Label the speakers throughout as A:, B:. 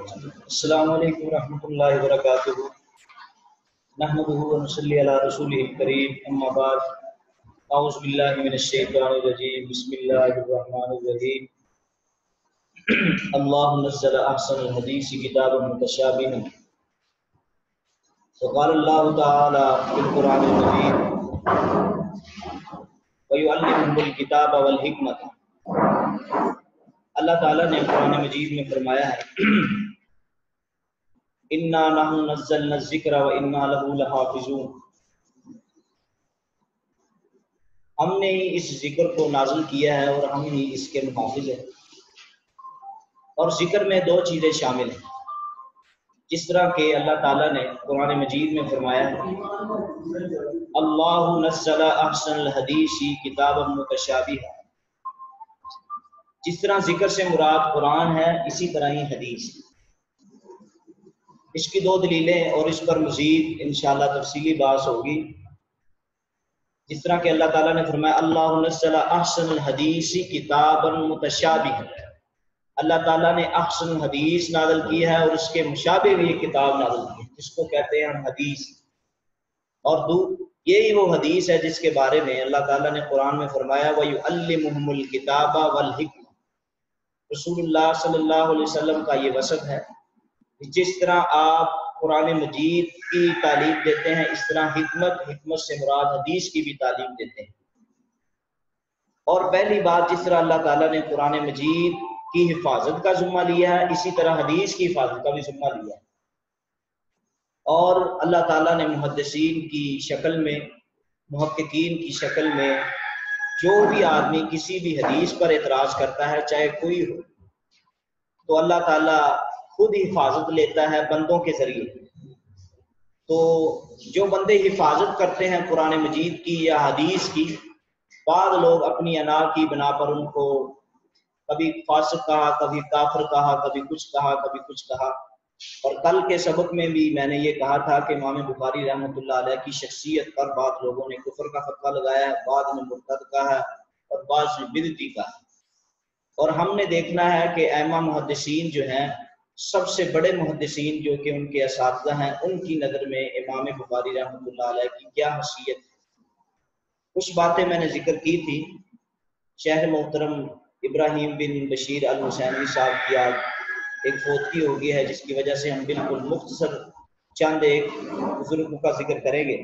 A: السلام علیکم ورحمۃ اللہ وبرکاتہ۔ نحمدہ ونصلی علی رسولہ الکریم، اما بعد، اعوذ باللہ من الشیطان الرجیم، بسم اللہ الرحمن الرحیم۔ اللہ نزل احسن الحدیث کتابا متشابہا، وقال اللہ تعالی فی القرآن المجید ویعلمہم الکتاب والحکمۃ۔ اللہ تعالیٰ نے قرآن مجید میں فرمایا ہے اِنَّا نَحْنُ نَزَّلْنَا الذِّكْرَ وَإِنَّا لَهُ لَحَافِظُونَ، ہم نے ہی اس ذکر کو نازل کیا ہے اور ہم ہی اس کے محافظ ہیں۔ اور ذکر میں دو چیزیں شامل ہیں، جس طرح کہ اللہ تعالیٰ نے قرآن مجید میں فرمایا ہے اللہ نزل احسن الحدیث کتابا متشابہا، جس طرح ذکر سے مراد قرآن ہے اسی طرح ہی حدیث۔ اس کی دو دلیلیں اور اس پر مزید انشاءاللہ تفصیلی بحث ہوگی۔ جس طرح کہ اللہ تعالیٰ نے فرمایا اللہ نزل احسن الحدیث کتابا متشابہا، اللہ تعالیٰ نے احسن الحدیث نازل کی ہے اور اس کے مشابہ بھی یہ کتاب نازل کی ہے، جس کو کہتے ہیں ہم حدیث۔ اور یہی وہ حدیث ہے جس کے بارے میں اللہ تعالیٰ نے قرآن میں فرمایا وَيُعَلِّمُهُمُ الْكِتَابَ وَالْحِکْمَةَ۔ رسول اللہ صلی اللہ علیہ وسلم کا یہ وصف ہے، جس طرح آپ قرآن مجید کی تعلیم دیتے ہیں اس طرح حکمت سے مراد حدیث کی بھی تعلیم دیتے ہیں۔ اور پہلی بات، جس طرح اللہ تعالیٰ نے قرآن مجید کی حفاظت کا ذمہ لیا ہے اسی طرح حدیث کی حفاظت کا بھی ذمہ لیا ہے۔ اور اللہ تعالیٰ نے محدثین کی شکل میں، محققین کی شکل میں، جو بھی آدمی کسی بھی حدیث پر اعتراض کرتا ہے چاہے کوئی ہو، تو اللہ تعالیٰ خود حفاظت لیتا ہے بندوں کے ذریعے۔ تو جو بندے حفاظت کرتے ہیں قرآن مجید کی یا حدیث کی، بعض لوگ اپنی انا کی بنا پر ان کو کبھی فاسق کہا، کبھی کافر کہا، کبھی کچھ کہا، کبھی کچھ کہا۔ اور کل کے سبق میں بھی میں نے یہ کہا تھا کہ امام بخاری رحمۃ اللہ علیہ کی شخصیت پر بعض لوگوں نے کفر کا فتویٰ لگایا ہے، بعض نے مرتد کہا ہے اور بعض نے بدعتی کہا ہے۔ اور ہم نے دیکھنا ہے کہ ائمہ محدثین جو ہیں، سب سے بڑے محدثین جو کہ ان کے اساتذہ ہیں، ان کی نظر میں امام بخاری رحمۃ اللہ علیہ کی کیا حیثیت ہے۔ کچھ باتیں میں نے ذکر کی تھی۔ شیخ محترم ابراہیم بن بشیر الحسینی صاحب کی آج ایک فوتگی ہو گئی ہے، جس کی وجہ سے ہم بالکل مختصر چند ایک بزرگوں کا ذکر کریں گے۔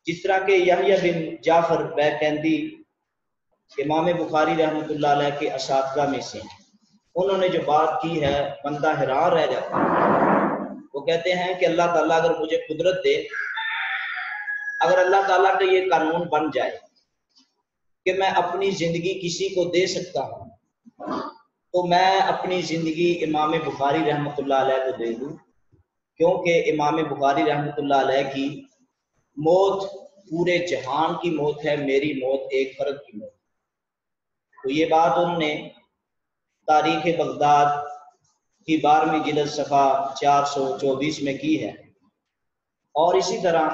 A: جس طرح کہ یحییٰ بن جعفر بیکندی امام بخاری رحمۃ اللہ علیہ کے اساتذہ میں سے ہیں، انہوں نے جو بات کی ہے بندہ حیران رہ جاتا ہے۔ وہ کہتے ہیں کہ اللہ تعالیٰ اگر مجھے قدرت دے، اگر اللہ تعالیٰ کا یہ قانون بن جائے کہ میں اپنی زندگی کسی کو دے سکتا ہوں، تو میں اپنی زندگی امام بخاری رحمۃ اللہ علیہ کو دے دوں، کیونکہ امام بخاری رحمۃ اللہ علیہ کی موت پورے جہان کی موت ہے، میری موت ایک فرد کی موت۔ تو یہ بات انہوں نے تاریخ بغداد کی 12ویں جلد صفحہ 424 میں کی ہے۔ اور اسی طرح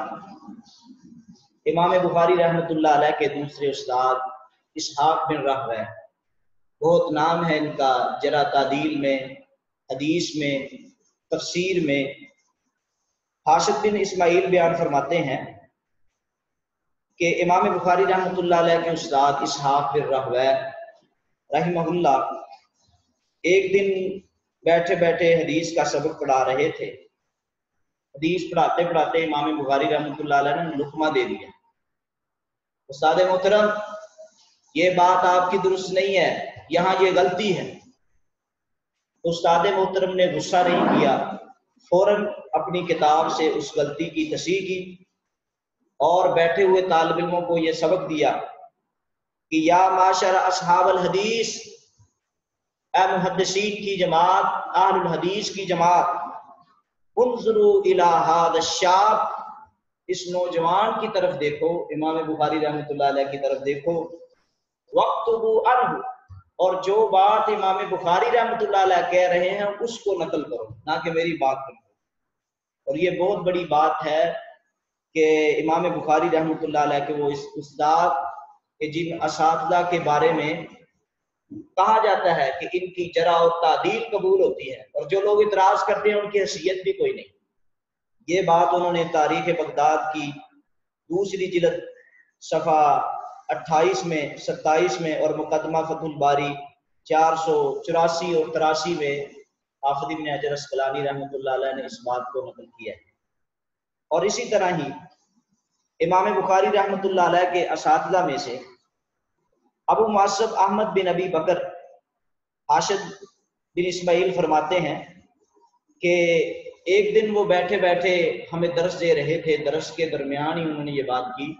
A: امام بخاری رحمۃ اللہ علیہ کے دوسرے استاد اسحاق بن راہویہ، بہت نام ہے ان کا جرح تعدیل میں، حدیث میں، تفسیر میں۔ حاشد بن اسماعیل بیان فرماتے ہیں کہ امام بخاری رحمۃ اللہ علیہ کے استاد اسحاق بن راہویہ رحمہ اللہ ایک دن بیٹھے بیٹھے حدیث کا سبق پڑھا رہے تھے۔ حدیث پڑھاتے پڑھاتے امام بخاری رحمۃ اللہ علیہ نے لقمہ دے دیا۔ استاد محترم، یہ بات آپ کی درست نہیں ہے، یہاں یہ غلطی ہے۔ استاد محترم نے غصہ نہیں کیا، فوراً اپنی کتاب سے اس غلطی کی تصحیح کی اور بیٹھے ہوئے طالب علموں کو یہ سبق دیا کہ یا معاشر اصحاب الحدیث، اے محدثین کی جماعت، اہل الحدیث کی جماعت، انظروا الی ھذا الشاب، اس نوجوان کی طرف دیکھو، امام بخاری رحمۃ اللہ علیہ کی طرف دیکھو، واکتبوا عنہ، اور جو بات امام بخاری رحمۃ اللہ علیہ کہہ رہے ہیں اس کو نقل کرو، نہ کہ میری بات کرو۔ اور یہ بہت بڑی بات ہے کہ امام بخاری رحمۃ اللہ علیہ کے وہ اس استاد کہ جن اساتذہ کے بارے میں کہا جاتا ہے کہ ان کی جرح اور تعدیل قبول ہوتی ہے، اور جو لوگ اعتراض کرتے ہیں ان کی حیثیت بھی کوئی نہیں۔ یہ بات انہوں نے تاریخ بغداد کی دوسری جلد صفحہ 28 میں 27 میں اور مقدمہ فتح الباری 484 اور 83 میں حافظ ابن حجر اسقلانی رحمۃ اللہ علیہ نے اس بات کو نقل کیا ہے۔ اور اسی طرح ہی امام بخاری رحمۃ اللہ علیہ کے اساتذہ میں سے ابو معصب احمد بن ابی بکر حاشد بن اسماعیل فرماتے ہیں کہ ایک دن وہ بیٹھے بیٹھے ہمیں درس دے رہے تھے، درس کے درمیان ہی انہوں نے یہ بات کی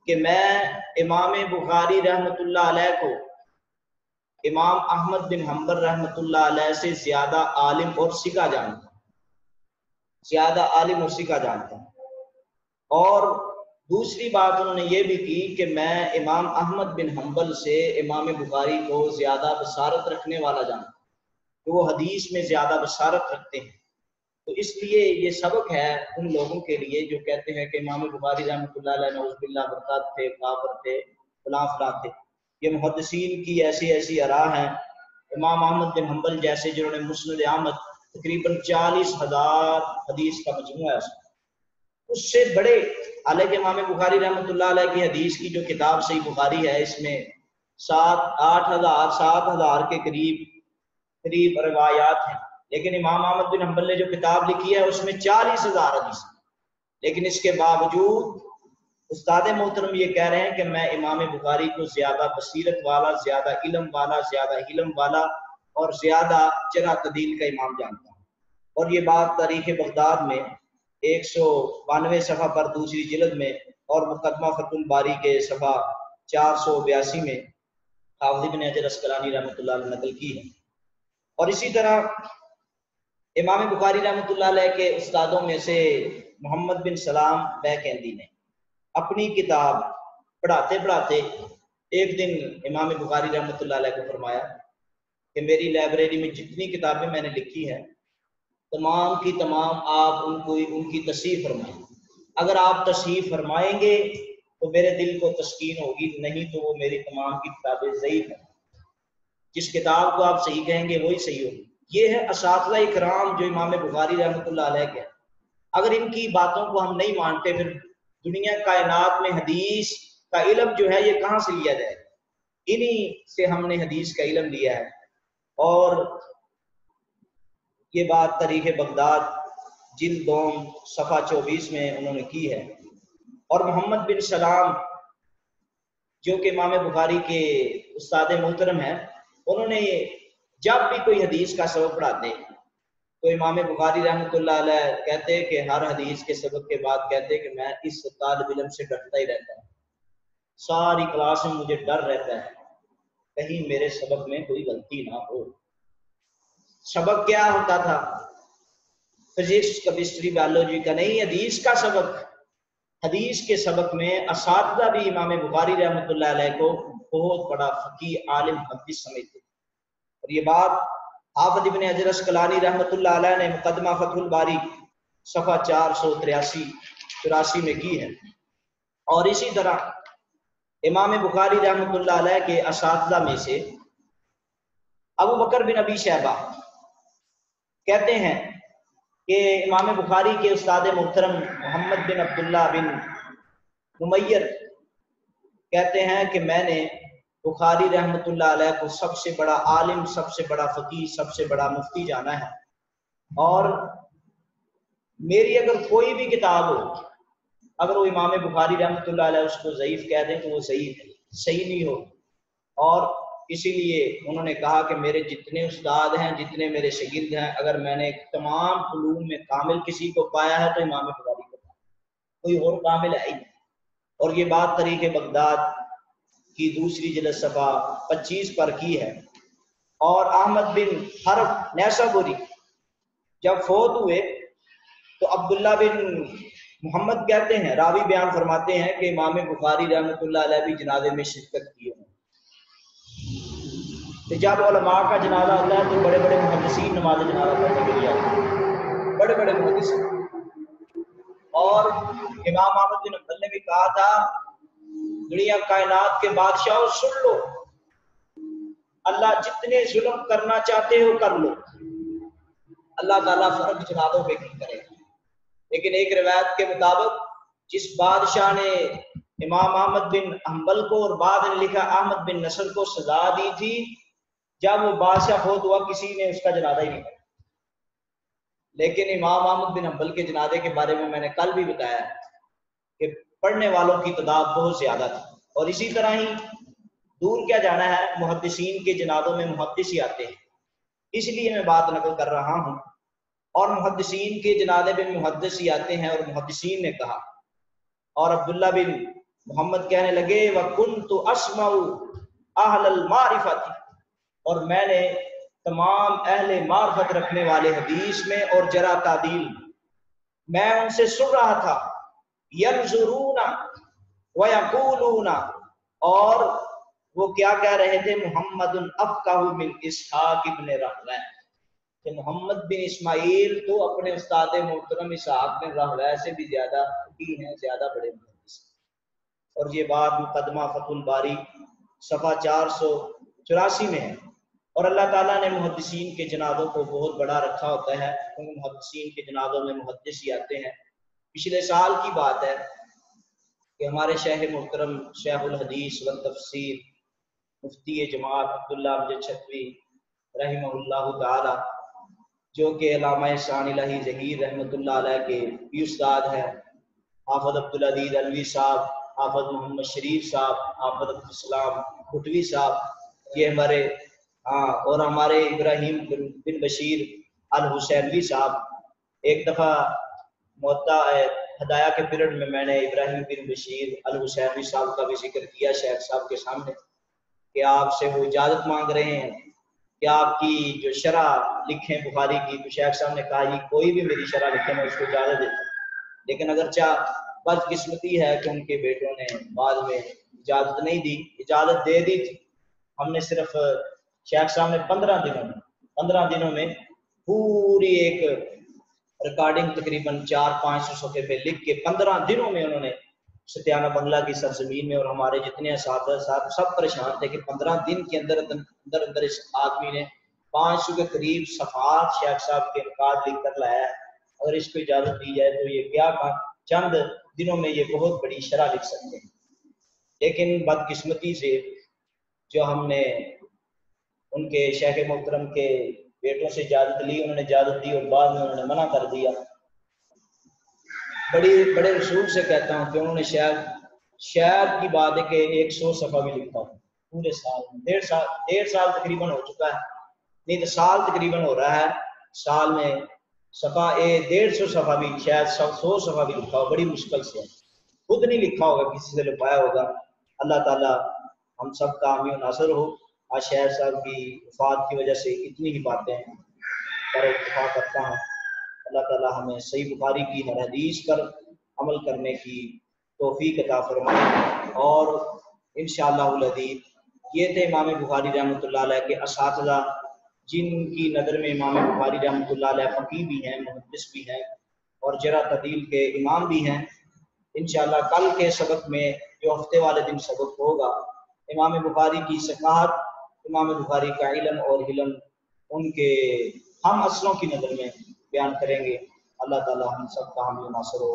A: کہ میں امام بخاری رحمۃ اللہ علیہ کو امام احمد بن حنبل رحمۃ اللہ علیہ سے زیادہ عالم اور سکا جانتا ہوں، زیادہ عالم اور سکا جانتا ہوں۔ اور دوسری بات انہوں نے یہ بھی کی کہ میں امام احمد بن حنبل سے امام بخاری کو زیادہ بصارت رکھنے والا جانتا ہوں، کہ وہ حدیث میں زیادہ بصارت رکھتے ہیں۔ تو اس لیے یہ سبق ہے ان لوگوں کے لیے جو کہتے ہیں کہ امام بخاری رحمۃ اللہ علیہ نعوذ باللہ مرتد تھے، کافر تھے، فلاں فلاں تھے۔ یہ محدثین کی ایسی ایسی آراء ہیں۔ امام احمد بن حنبل جیسے جنہوں نے مسند احمد تقریباً 40,000 حدیث کا مجموعہ ہے، اس سے بڑے، حالانکہ امام بخاری رحمۃ اللہ علیہ کی حدیث کی جو کتاب صحیح بخاری ہے اس میں 7,000 کے قریب روایات ہیں، لیکن امام احمد بن حنبل نے جو کتاب لکھی ہے اس میں 40,000 حدیث، لیکن اس کے باوجود استاد محترم یہ کہہ رہے ہیں کہ میں امام بخاری کو زیادہ بصیرت والا، زیادہ علم والا، زیادہ حلم والا اور زیادہ جرح تعدیل کا امام جانتا ہوں۔ اور یہ بات تاریخ بغداد میں 192 صفحہ پر دوسری جلد میں اور مقدمہ فتح الباری کے صفحہ 482 میں حافظ ابن حجر اسقلانی رحمۃ اللہ علیہ نے نقل کی ہے۔ اور اسی طرح امام بخاری رحمۃ اللہ علیہ کے استادوں میں سے محمد بن سلام بیکندی نے اپنی کتاب پڑھاتے پڑھاتے ایک دن امام بخاری رحمۃ اللہ علیہ کو فرمایا کہ میری لائبریری میں جتنی کتابیں میں نے لکھی ہیں تمام کی تمام آپ ان کی تصحیح فرمائیں، اگر آپ تصحیح فرمائیں گے تو میرے دل کو تسکین ہوگی، نہیں تو وہ میری تمام کی کتابیں ضعیف ہیں، جس کتاب کو آپ صحیح کہیں گے وہی صحیح ہوگی۔ یہ ہے اساتذہ اکرام جو امام بخاری رحمۃ اللہ علیہ کے، اگر ان کی باتوں کو ہم نہیں مانتے پھر دنیا کائنات میں حدیث کا علم جو ہے یہ کہاں سے لیا جائے؟ انہی سے ہم نے حدیث کا علم لیا ہے۔ اور یہ بات تاریخ بغداد جلد دوم صفحہ 24 میں انہوں نے کی ہے۔ اور محمد بن سلام جو کہ امام بخاری کے استاد محترم ہیں، انہوں نے جب بھی کوئی حدیث کا سبق پڑھاتے تو امام بخاری رحمۃ اللہ علیہ کہتے کہ ہر حدیث کے سبق کے بعد کہتے کہ میں اس طالب علم سے ڈرتا ہی رہتا ہوں، ساری کلاس میں مجھے ڈر رہتا ہے کہیں میرے سبق میں کوئی غلطی نہ ہو۔ سبق کیا ہوتا تھا؟ فزکس، کیمسٹری، بایولوجی کا نہیں، حدیث کا سبق۔ حدیث کے سبق میں اساتذہ بھی امام بخاری رحمۃ اللہ علیہ کو بہت بڑا فقیہ عالم محدث سمجھتے، اور یہ بات حافظ ابن حجر اسقلانی رحمۃ اللہ علیہ نے مقدمہ فتح الباری صفحہ 483 میں کی ہے۔ اور اسی طرح امام بخاری رحمۃ اللہ علیہ کے اساتذہ میں سے ابو بکر بن ابی شیبہ کہتے ہیں کہ امام بخاری کے استاد محترم محمد بن عبداللہ بن نمیر کہتے ہیں کہ میں نے بخاری رحمۃ اللہ علیہ کو سب سے بڑا عالم، سب سے بڑا فقیہ، سب سے بڑا مفتی جانا ہے، اور میری اگر کوئی بھی کتاب ہو، اگر وہ امام بخاری رحمۃ اللہ علیہ اس کو ضعیف کہہ دیں تو وہ صحیح نہیں ہو۔ اور اسی لیے انہوں نے کہا کہ میرے جتنے استاد ہیں، جتنے میرے شاگرد ہیں، اگر میں نے تمام علوم میں کامل کسی کو پایا ہے تو امام بخاری کو پایا، کوئی اور کامل ہے ہی نہیں۔ اور یہ بات تاریخ بغداد کی دوسری جلد صفحہ 25 پر کی ہے۔ اور احمد بن حرب نیسابوری جب فوت ہوئے تو عبداللہ بن محمد کہتے ہیں، راوی بیان فرماتے ہیں کہ امام بخاری رحمۃ اللہ علیہ بھی جنازے میں شرکت کی ہے۔ تو جب علماء کا جنازہ ہوتا ہے تو بڑے بڑے محدثین نماز جنازہ پڑھنے کے لیے آتے ہیں، بڑے بڑے محدثین۔ اور امام احمد بن حنبل نے بھی کہا تھا دنیا کائنات کے بادشاہوں سن لو، اللہ جتنے ظلم کرنا چاہتے ہو کر لو، اللہ تعالیٰ فرق جنازوں پہ نہیں کرے گا۔ لیکن ایک روایت کے مطابق جس بادشاہ نے امام احمد بن حنبل کو اور بعد میں لکھا احمد بن نصر کو سزا دی تھی، جب وہ بادشاہ فوت ہوا کسی نے اس کا جنازہ ہی نہیں کرا۔ لیکن امام احمد بن حنبل کے جنازے کے بارے میں نے کل بھی بتایا کہ پڑھنے والوں کی تعداد بہت زیادہ تھی، اور اسی طرح ہی دور کیا جانا ہے، محدثین کے جنازوں میں محدث ہی آتے ہیں، اس لیے میں بات نقل کر رہا ہوں، اور محدثین کے جنازے میں محدث ہی آتے ہیں۔ اور محدثین نے کہا، اور عبداللہ بن محمد کہنے لگے وَكُنْتُ أَسْمَعُ أَهْلَ الْمَعْرِفَةِ، اور میں نے تمام اہل معرفت رکھنے والے حدیث میں اور جرح تعدیل میں ان سے سن رہا تھا، يَنْظُرُونَ وَيَقُولُونَ، اور وہ کیا کہہ رہے تھے، محمد افقہ من اسحاق ابن راہویہ، کہ محمد بن اسماعیل تو اپنے استاد محترم اسحاق بن راہویہ سے بھی زیادہ فقیہ ہیں، زیادہ بڑے محدث ہیں۔ اور یہ بات مقدمہ فتح الباری صفحہ 484 میں ہے۔ اور اللہ تعالیٰ نے محدثین کے جنازوں کو بہت بڑا رکھا ہوتا ہے، کیونکہ محدثین کے جنازوں میں محدث ہی آتے ہیں۔ پچھلے سال کی بات ہے کہ ہمارے شیخ محترم شیخ الحدیث والتفسیر مفتی جماعت عبداللہ امجد چھتوی رحمہ اللہ تعالی، جو کہ علامہ ثانی الہی ظہیر رحمۃ اللہ علیہ کے بھی استاد ہے، حافظ عبدالعزیز علوی صاحب، حافظ محمد شریف صاحب، حافظ عبدالسلام بھٹوی صاحب، یہ ہمارے اور ہمارے ابراہیم بن بشیر الحسینوی صاحب۔ ایک دفعہ موتا ہدایہ کے پیریڈ میں نے ابراہیم بن بشیر الحسینوی صاحب کا بھی ذکر کیا شیخ صاحب کے سامنے کہ آپ سے وہ اجازت مانگ رہے ہیں کہ آپ کی جو شرح لکھیں بخاری کی، تو شیخ صاحب نے کہا جی کوئی بھی میری شرح لکھیں میں اس کو اجازت دیتا ہوں، لیکن اگرچہ بدقسمتی ہے کہ ان کے بیٹوں نے بعد میں اجازت نہیں دی، اجازت دے دی تھی، ہم نے صرف شیخ صاحب نے 15 دنوں میں پوری ایک ریکارڈنگ تقریباً 400-500 صفحے پہ لکھ کے 15 دنوں میں انہوں نے ستیانہ بنگلہ کی سرزمین میں، اور ہمارے جتنے اساتذہ صاحب سب پریشان تھے کہ 15 دن کے اندر اس آدمی نے 500 کے قریب صفحات شیخ صاحب کے ریکارڈ لکھ کر لایا ہے۔ اگر اس کو اجازت دی جائے تو یہ کیا چند دنوں میں یہ بہت بڑی شرح لکھ سکتے ہیں۔ لیکن بدقسمتی سے جو ہم نے ان کے شیخ محترم کے بیٹوں سے اجازت لی، انہوں نے اجازت دی اور بعد میں انہوں نے منع کر دیا۔ بڑے رسول سے کہتا ہوں کہ انہوں نے شاید کی بات ہے کہ 100 صفحہ بھی لکھا ہو پورے سال میں، 1.5 سال تقریباً ہو چکا ہے، نہیں تو سال تقریباً ہو رہا ہے، سال میں صفحہ 150 صفحہ بھی، شاید 100 صفحہ بھی لکھا ہو، بڑی مشکل سے خود نہیں لکھا ہوگا، کسی سے لکھوایا ہوگا۔ اللہ تعالیٰ ہم سب کا حامی و ناصر ہو۔ آج شیخ صاحب کی وفات کی وجہ سے اتنی ہی باتیں پر اتفاق کرتا ہوں۔ اللہ تعالیٰ ہمیں صحیح بخاری کی ہر حدیث پر عمل کرنے کی توفیق عطا فرمائے، اور انشاءاللہ العزیز یہ تھے امام بخاری رحمۃ اللہ علیہ کے اساتذہ، جن کی نظر میں امام بخاری رحمۃ اللہ علیہ فقیہ بھی ہیں، محدث بھی ہیں، اور جرح تعدیل کے امام بھی ہیں۔ انشاءاللہ کل کے سبق میں جو ہفتے والے دن سبق ہوگا، امام بخاری کی ثقافت، امام بخاری کا علم اور علم ان کے ہم اصلوں کی نظر میں بیان کریں گے۔ اللہ تعالی ہم سب کا حامی و ناصر ہو۔